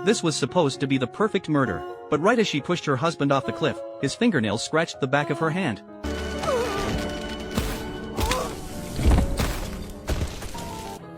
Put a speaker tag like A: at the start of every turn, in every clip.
A: This was supposed to be the perfect murder, but right as she pushed her husband off the cliff, his fingernails scratched the back of her hand.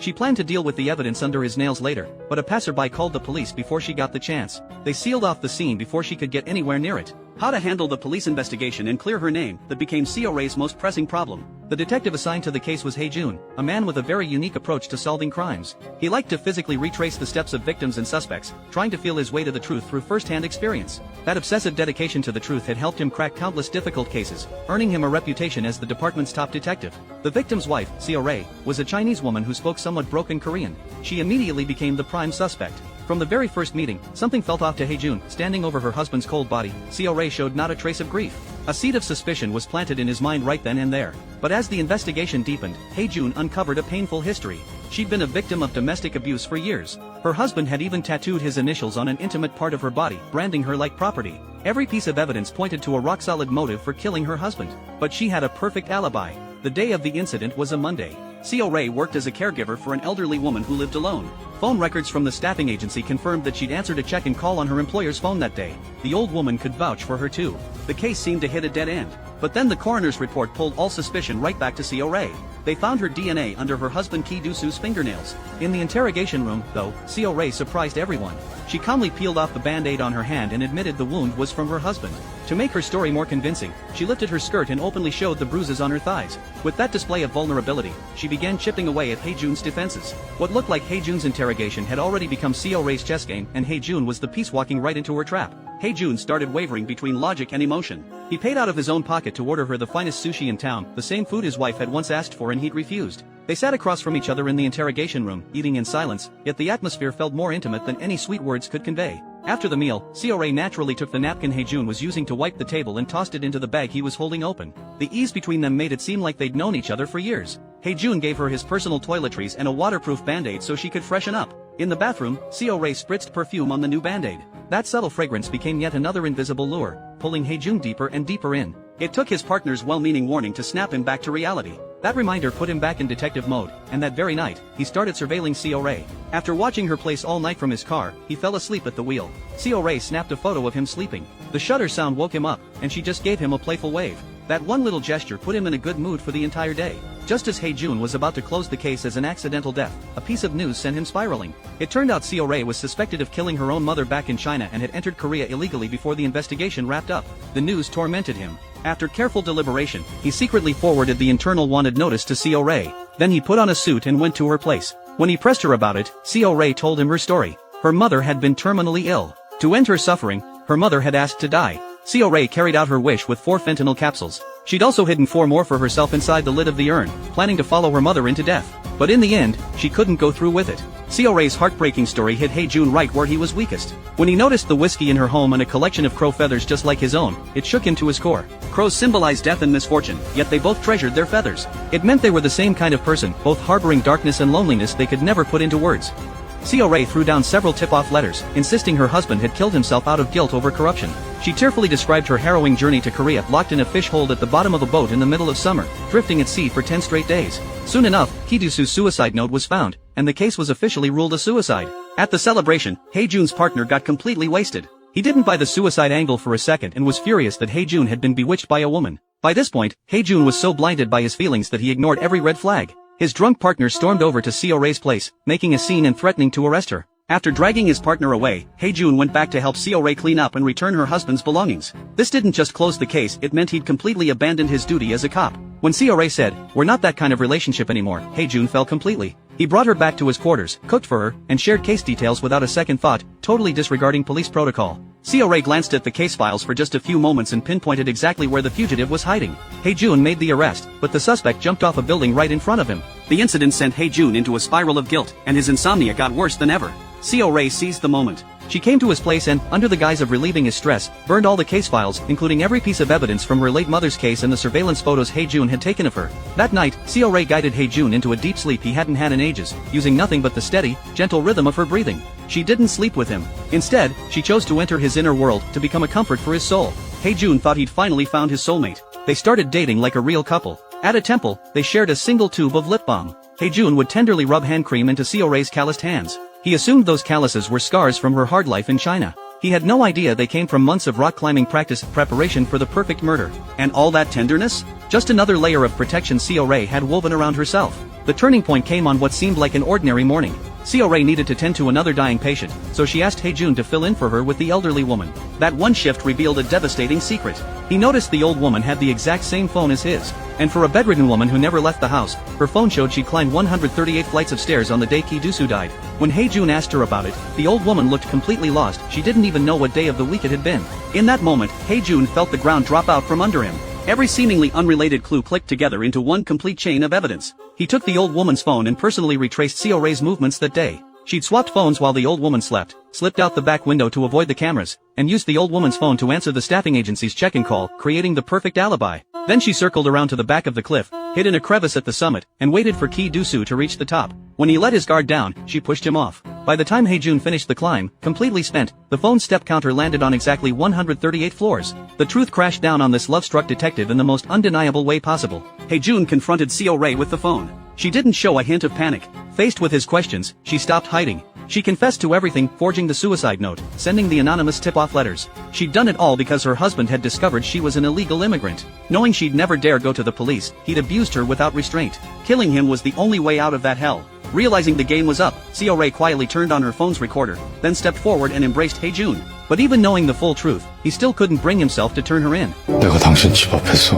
A: She planned to deal with the evidence under his nails later, but a passerby called the police before she got the chance. They sealed off the scene before she could get anywhere near it. How to handle the police investigation and clear her name, that became Seo Ray's most pressing problem. The detective assigned to the case was Jun, a man with a very unique approach to solving crimes. He liked to physically retrace the steps of victims and suspects, trying to feel his way to the truth through first-hand experience. That obsessive dedication to the truth had helped him crack countless difficult cases, earning him a reputation as the department's top detective. The victim's wife, Seo Ray, was a Chinese woman who spoke somewhat broken Korean. She immediately became the prime suspect. From the very first meeting, something felt off to Jun. Standing over her husband's cold body, Seo Ray showed not a trace of grief. A seed of suspicion was planted in his mind right then and there. But as the investigation deepened, Jun uncovered a painful history. She'd been a victim of domestic abuse for years. Her husband had even tattooed his initials on an intimate part of her body, branding her like property. Every piece of evidence pointed to a rock-solid motive for killing her husband. But she had a perfect alibi. The day of the incident was a Monday. Seo Ray worked as a caregiver for an elderly woman who lived alone. Phone records from the staffing agency confirmed that she'd answered a check and call on her employer's phone that day. The old woman could vouch for her too. The case seemed to hit a dead end. But then the coroner's report pulled all suspicion right back to Seo Ray. They found her DNA under her husband Ki Du-soo's fingernails. In the interrogation room, though, Seo Ray surprised everyone. She calmly peeled off the band-aid on her hand and admitted the wound was from her husband. To make her story more convincing, she lifted her skirt and openly showed the bruises on her thighs. With that display of vulnerability, she began chipping away at Jun's defenses. What looked like Jun's interrogation had already become Seo Ray's chess game, and Jun was the piece walking right into her trap. Jun started wavering between logic and emotion. He paid out of his own pocket to order her the finest sushi in town, the same food his wife had once asked for and he'd refused. They sat across from each other in the interrogation room, eating in silence, yet the atmosphere felt more intimate than any sweet words could convey. After the meal, Seo Ray naturally took the napkin Jun was using to wipe the table and tossed it into the bag he was holding open. The ease between them made it seem like they'd known each other for years. Jun gave her his personal toiletries and a waterproof band-aid so she could freshen up. In the bathroom, Seo Ray spritzed perfume on the new band-aid. That subtle fragrance became yet another invisible lure, pulling Jun deeper and deeper in. It took his partner's well-meaning warning to snap him back to reality. That reminder put him back in detective mode, and that very night, he started surveilling Seo Ray. After watching her place all night from his car, he fell asleep at the wheel. Seo Ray snapped a photo of him sleeping. The shutter sound woke him up, and she just gave him a playful wave. That one little gesture put him in a good mood for the entire day. Just as Jun was about to close the case as an accidental death, a piece of news sent him spiraling. It turned out Seo Ray was suspected of killing her own mother back in China and had entered Korea illegally before the investigation wrapped up. The news tormented him. After careful deliberation, he secretly forwarded the internal wanted notice to Seo Ray. Then he put on a suit and went to her place. When he pressed her about it, Seo Ray told him her story. Her mother had been terminally ill. To end her suffering, her mother had asked to die. Seo Ray carried out her wish with 4 fentanyl capsules. She'd also hidden 4 more for herself inside the lid of the urn, planning to follow her mother into death. But in the end, she couldn't go through with it. Seo Ray's heartbreaking story hit Jun right where he was weakest. When he noticed the whiskey in her home and a collection of crow feathers just like his own, it shook him to his core. Crows symbolize death and misfortune, yet they both treasured their feathers. It meant they were the same kind of person, both harboring darkness and loneliness they could never put into words. Seo Ray threw down several tip-off letters, insisting her husband had killed himself out of guilt over corruption. She tearfully described her harrowing journey to Korea, locked in a fish hold at the bottom of a boat in the middle of summer, drifting at sea for 10 straight days. Soon enough, Ki Du-soo's suicide note was found, and the case was officially ruled a suicide. At the celebration, Jun's partner got completely wasted. He didn't buy the suicide angle for a second and was furious that Jun had been bewitched by a woman. By this point, Jun was so blinded by his feelings that he ignored every red flag. His drunk partner stormed over to Seo Ray's place, making a scene and threatening to arrest her. After dragging his partner away, Jun went back to help Seo Ray clean up and return her husband's belongings. This didn't just close the case, it meant he'd completely abandoned his duty as a cop. When Seo Ray said, "We're not that kind of relationship anymore," Jun fell completely. He brought her back to his quarters, cooked for her, and shared case details without a second thought, totally disregarding police protocol. Seo Ray glanced at the case files for just a few moments and pinpointed exactly where the fugitive was hiding. Jun made the arrest, but the suspect jumped off a building right in front of him. The incident sent Jun into a spiral of guilt, and his insomnia got worse than ever. Seo Ray seized the moment. She came to his place and, under the guise of relieving his stress, burned all the case files, including every piece of evidence from her late mother's case and the surveillance photos Jun had taken of her. That night, Seo Ray guided Jun into a deep sleep he hadn't had in ages, using nothing but the steady, gentle rhythm of her breathing. She didn't sleep with him. Instead, she chose to enter his inner world, to become a comfort for his soul. Jun thought he'd finally found his soulmate. They started dating like a real couple. At a temple, they shared a single tube of lip balm. Jun would tenderly rub hand cream into Seo Ray's calloused hands. He assumed those calluses were scars from her hard life in China. He had no idea they came from months of rock climbing practice preparation for the perfect murder. And all that tenderness? Just another layer of protection Seo Ray had woven around herself. The turning point came on what seemed like an ordinary morning. Seo Ray needed to tend to another dying patient, so she asked Hae-jun to fill in for her with the elderly woman. That one shift revealed a devastating secret. He noticed the old woman had the exact same phone as his. And for a bedridden woman who never left the house, her phone showed she climbed 138 flights of stairs on the day Ki Du-soo died. When Hae-jun asked her about it, the old woman looked completely lost. She didn't even know what day of the week it had been. In that moment, Hae-jun felt the ground drop out from under him. Every seemingly unrelated clue clicked together into one complete chain of evidence. He took the old woman's phone and personally retraced Seo Ray's movements that day. She'd swapped phones while the old woman slept, slipped out the back window to avoid the cameras, and used the old woman's phone to answer the staffing agency's check-in call, creating the perfect alibi. Then she circled around to the back of the cliff, hid in a crevice at the summit, and waited for Ki Du-soo to reach the top. When he let his guard down, she pushed him off. By the time Hae-jun finished the climb, completely spent, the phone's step counter landed on exactly 138 floors. The truth crashed down on this love-struck detective in the most undeniable way possible. Hae-jun confronted Seo Ray with the phone. She didn't show a hint of panic. Faced with his questions, she stopped hiding. She confessed to everything, forging the suicide note, sending the anonymous tip-off letters. She'd done it all because her husband had discovered she was an illegal immigrant. Knowing she'd never dare go to the police, he'd abused her without restraint. Killing him was the only way out of that hell. Realizing the game was up, Seo Ray quietly turned on her phone's recorder, then stepped forward and embraced Hae-jun. But even knowing the full truth, he still couldn't bring himself to turn her in.
B: 내가 당신 집 앞에서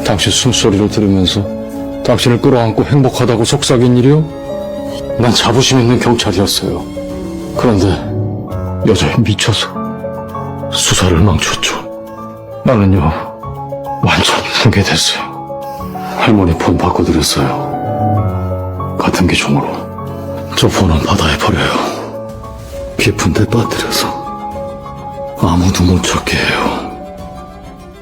B: 당신 숨소리를 들으면서 당신을 끌어안고 행복하다고 속삭인 일이요? 난 자부심 있는 경찰이었어요. 그런데 여자에 미쳐서 수사를 망쳤죠. 나는요, 완전히 붕괴됐어요. 할머니 폰 바꿔드렸어요. 같은 기종으로. 저 폰은 바다에 버려요. 깊은 데 빠뜨려서 아무도 못 찾게 해요.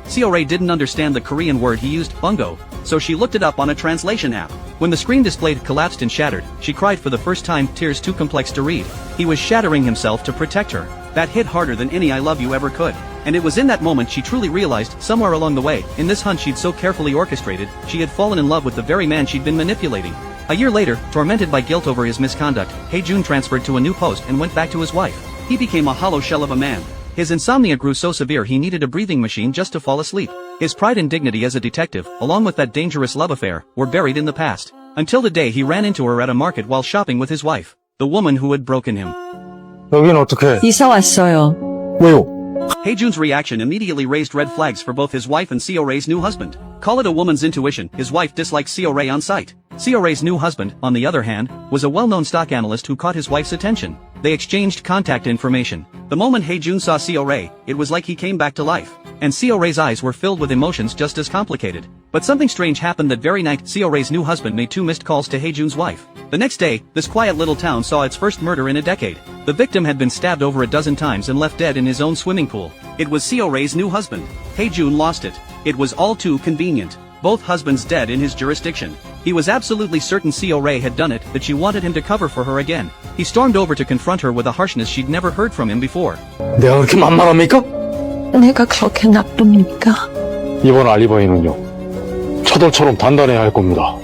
A: Seo Ray didn't understand the Korean word he used, bungo, so she looked it up on a translation app. When the screen displayed collapsed and shattered, she cried for the first time, tears too complex to read. He was shattering himself to protect her. That hit harder than any I love you ever could. And it was in that moment she truly realized, somewhere along the way, in this hunt she'd so carefully orchestrated, she had fallen in love with the very man she'd been manipulating. A year later, tormented by guilt over his misconduct, Hae-jun transferred to a new post and went back to his wife. He became a hollow shell of a man. His insomnia grew so severe he needed a breathing machine just to fall asleep. His pride and dignity as a detective, along with that dangerous love affair, were buried in the past. Until the day he ran into her at a market while shopping with his wife. The woman who had broken him.
B: 여긴 어떻게?
C: 이사 왔어요.
B: 왜요?
A: Hae-jun's reaction immediately raised red flags for both his wife and Seo Ray's new husband. Call it a woman's intuition, his wife disliked Seo Ray on sight. Seo Ray's new husband, on the other hand, was a well-known stock analyst who caught his wife's attention. They exchanged contact information. The moment Hae-jun saw Seo Ray, it was like he came back to life. And Seo Ray's eyes were filled with emotions just as complicated. But something strange happened that very night. Seo Ray's new husband made 2 missed calls to Hae-jun's wife. The next day, this quiet little town saw its first murder in a decade. The victim had been stabbed over a dozen times and left dead in his own swimming pool. It was Seo Ray's new husband. Hae-jun lost it. It was all too convenient. Both husbands dead in his jurisdiction. He was absolutely certain Seo Ray had done it, that she wanted him to cover for her again. He stormed over to confront her with a harshness she'd never heard from him before.
B: 내가 그렇게 만만합니까?
C: 내가 그렇게 나쁩니까?
B: 이번 알리바이는요, 차돌처럼 단단해야 할 겁니다.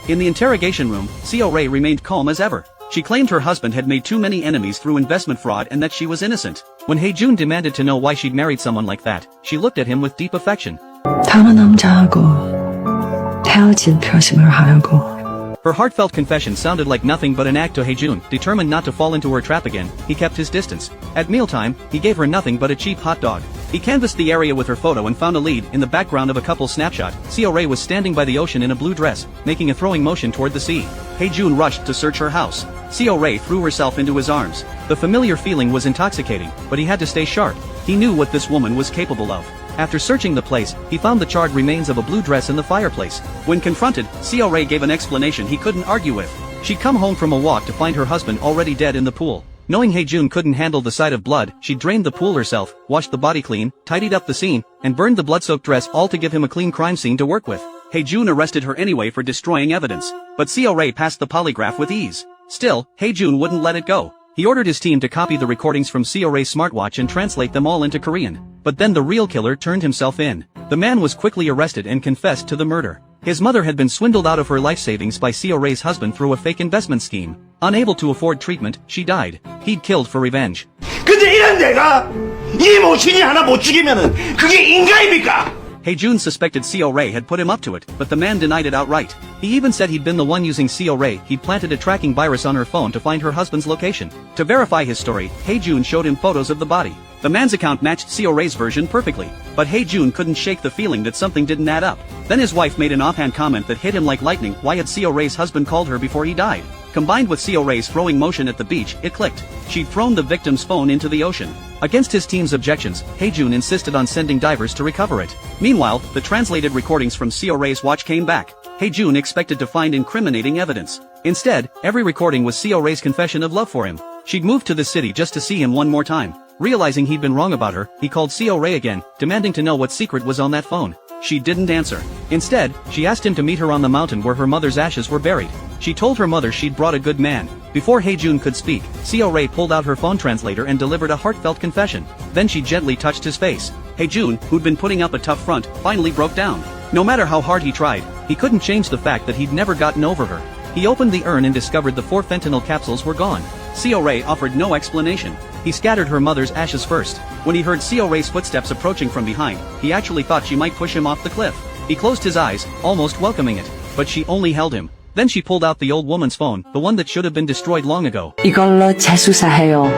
A: In the interrogation room, Seo Ray remained calm as ever. She claimed her husband had made too many enemies through investment fraud and that she was innocent. When Hae-jun demanded to know why she'd married someone like that, she looked at him with deep affection.
C: 다른 남자하고 헤어질 표심을 하려고.
A: Her heartfelt confession sounded like nothing but an act to Hae-jun. Determined not to fall into her trap again, he kept his distance. At mealtime, he gave her nothing but a cheap hot dog. He canvassed the area with her photo and found a lead. In the background of a couple's snapshot, Seo Ray was standing by the ocean in a blue dress, making a throwing motion toward the sea. Hae-jun rushed to search her house. Seo Ray threw herself into his arms. The familiar feeling was intoxicating, but he had to stay sharp. He knew what this woman was capable of. After searching the place, he found the charred remains of a blue dress in the fireplace. When confronted, Seo Ray gave an explanation he couldn't argue with. She'd come home from a walk to find her husband already dead in the pool. Knowing Hae-jun couldn't handle the sight of blood, she drained the pool herself, washed the body clean, tidied up the scene, and burned the blood-soaked dress, all to give him a clean crime scene to work with. Hae-jun arrested her anyway for destroying evidence. But Seo Ray passed the polygraph with ease. Still, Hae-jun wouldn't let it go. He ordered his team to copy the recordings from Seo Ray's smartwatch and translate them all into Korean. But then the real killer turned himself in. The man was quickly arrested and confessed to the murder. His mother had been swindled out of her life savings by Seo Ray's husband through a fake investment scheme. Unable to afford treatment, she died. He'd killed for revenge.
D: 근데 이런 내가 이 모친이 하나 못 죽이면은 그게 인간입니까?
A: Hae-jun suspected Seo Ray had put him up to it, but the man denied it outright. He even said he'd been the one using Seo Ray. He'd planted a tracking virus on her phone to find her husband's location. To verify his story, Hae-jun showed him photos of the body. The man's account matched Seo Ray's version perfectly, but Hae-jun couldn't shake the feeling that something didn't add up. Then his wife made an offhand comment that hit him like lightning. Why had Seo Ray's husband called her before he died? Combined with Seo Ray's throwing motion at the beach, it clicked. She'd thrown the victim's phone into the ocean. Against his team's objections, Hae-jun insisted on sending divers to recover it. Meanwhile, the translated recordings from Seo Ray's watch came back. Hae-jun expected to find incriminating evidence. Instead, every recording was Seo Ray's confession of love for him. She'd moved to the city just to see him one more time. Realizing he'd been wrong about her, he called Seo Ray again, demanding to know what secret was on that phone. She didn't answer. Instead, she asked him to meet her on the mountain where her mother's ashes were buried. She told her mother she'd brought a good man. Before Hae-jun could speak, Seo Ray pulled out her phone translator and delivered a heartfelt confession. Then she gently touched his face. Hae-jun, who'd been putting up a tough front, finally broke down. No matter how hard he tried, he couldn't change the fact that he'd never gotten over her. He opened the urn and discovered the 4 fentanyl capsules were gone. Seo Ray offered no explanation. He scattered her mother's ashes first. When he heard Seo Ray's footsteps approaching from behind, he actually thought she might push him off the cliff. He closed his eyes, almost welcoming it, but she only held him. Then she pulled out the old woman's phone, the one that should have been destroyed long ago.
C: 이걸로 재수사해요.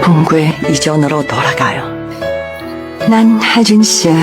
C: 붕괴 이전으로 돌아가요. 난 혜준 씨의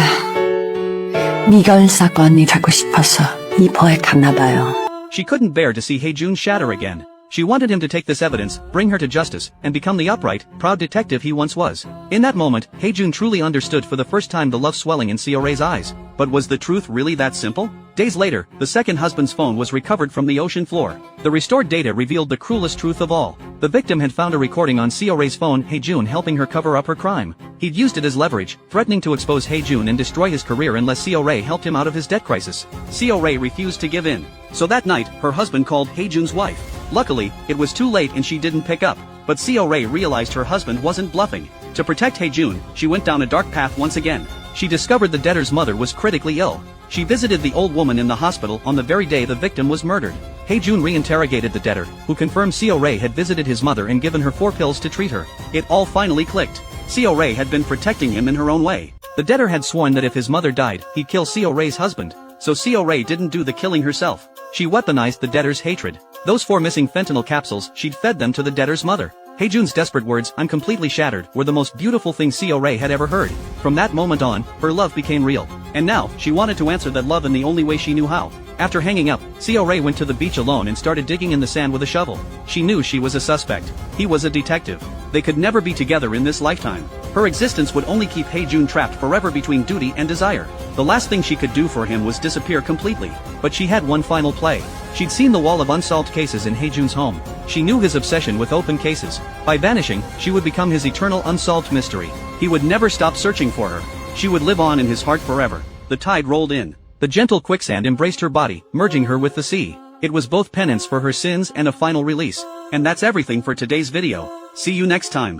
C: 미결 사건이 되고 싶어서 이포에 갔나 봐요.
A: She couldn't bear to see Hae-jun shatter again. She wanted him to take this evidence, bring her to justice, and become the upright, proud detective he once was. In that moment, Hae-jun truly understood for the first time the love swelling in Seo Ray's eyes. But was the truth really that simple? Days later, the second husband's phone was recovered from the ocean floor. The restored data revealed the cruelest truth of all. The victim had found a recording on Seo Ray's phone, Hae-jun helping her cover up her crime. He'd used it as leverage, threatening to expose Hae-jun and destroy his career unless Seo Ray helped him out of his debt crisis. Seo Ray refused to give in. So that night, her husband called Hae-jun's wife. Luckily, it was too late and she didn't pick up. But Seo Ray realized her husband wasn't bluffing. To protect Hae-jun, she went down a dark path once again. She discovered the debtor's mother was critically ill. She visited the old woman in the hospital on the very day the victim was murdered. Hae-jun re-interrogated the debtor, who confirmed Seo Ray had visited his mother and given her 4 pills to treat her. It all finally clicked. Seo Ray had been protecting him in her own way. The debtor had sworn that if his mother died, he'd kill Seo Ray's husband. So Seo Ray didn't do the killing herself. She weaponized the debtor's hatred. Those 4 missing fentanyl capsules, she'd fed them to the debtor's mother. Hae-jun's desperate words, "I'm completely shattered," were the most beautiful thing Seo Ray had ever heard. From that moment on, her love became real. And now, she wanted to answer that love in the only way she knew how. After hanging up, Seo Ray went to the beach alone and started digging in the sand with a shovel. She knew she was a suspect. He was a detective. They could never be together in this lifetime. Her existence would only keep Hae-jun trapped forever between duty and desire. The last thing she could do for him was disappear completely. But she had one final play. She'd seen the wall of unsolved cases in Hae-jun's home. She knew his obsession with open cases. By vanishing, she would become his eternal unsolved mystery. He would never stop searching for her. She would live on in his heart forever. The tide rolled in. The gentle quicksand embraced her body, merging her with the sea. It was both penance for her sins and a final release. And that's everything for today's video. See you next time.